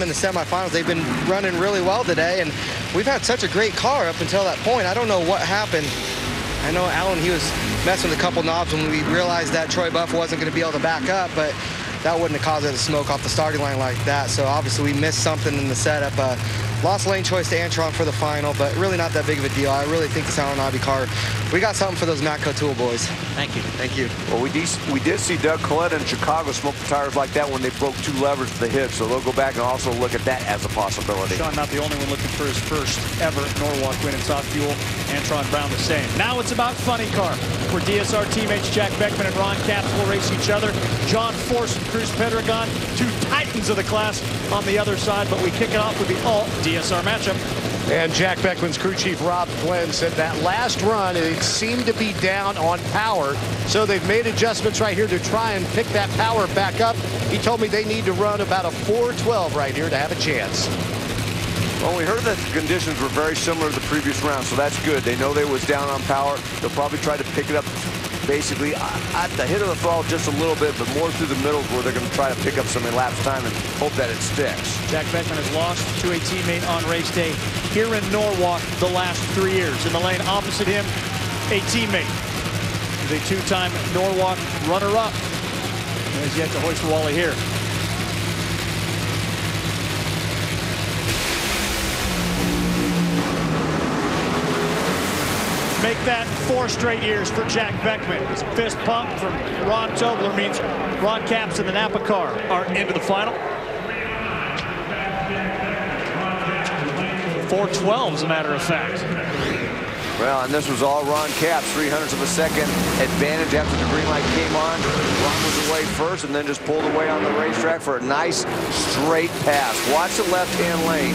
in the semifinals. They've been running really well today, and we've had such a great car up until that point. I don't know what happened. I know Alan, he was messing with a couple knobs when we realized that Troy Buff wasn't going to be able to back up, but that wouldn't have caused it to smoke off the starting line like that. So obviously we missed something in the setup. Lost lane choice to Antron for the final, but really not that big of a deal. I really think this Alan Abbey car, we got something for those Matco Tool boys. Thank you. Thank you. Well, we did see Doug Coletta in Chicago smoke the tires like that when they broke 2 levers to the hip, so they'll go back and also look at that as a possibility. Sean not the only one looking for his first ever Norwalk win in Top Fuel. Antron Brown the same. Now it's about funny car, where DSR teammates Jack Beckman and Ron Capps will race each other. John Force and Cruz Pedregon, 2 titans of the class on the other side, but we kick it off with the all DSR matchup. And Jack Beckman's crew chief Rob Glenn said that last run it seemed to be down on power, so they've made adjustments right here to try and pick that power back up. He told me they need to run about a 412 right here to have a chance. Well, we heard that the conditions were very similar to the previous round, so that's good. They know they was down on power. They'll probably try to pick it up basically at the hit of the throttle just a little bit, but more through the middles where they're going to try to pick up some elapsed time and hope that it sticks. Jack Beckman has lost to a teammate on race day here in Norwalk the last 3 years. In the lane opposite him, a teammate. He's a 2-time Norwalk runner-up. He has yet to hoist the Wally here. Make that 4 straight years for Jack Beckman. His fist pump from Ron Tobler means Ron Capps and the Napa car are into the final. 412, as a matter of fact. Well, and this was all Ron Capps, 300ths of a second advantage after the green light came on. Ron was away first and then just pulled away on the racetrack for a nice straight pass. Watch the left-hand lane.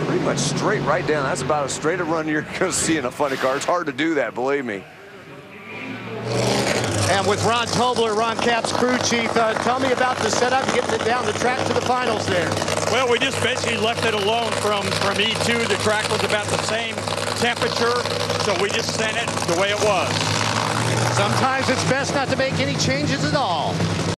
Pretty much straight right down. That's about as straight a run you're going to see in a funny car. It's hard to do that, believe me. And with Ron Tobler, Ron Capps' crew chief, tell me about the setup, getting it down the track to the finals there. Well, we just basically left it alone from E2. The track was about the same temperature, so we just sent it the way it was. Sometimes it's best not to make any changes at all.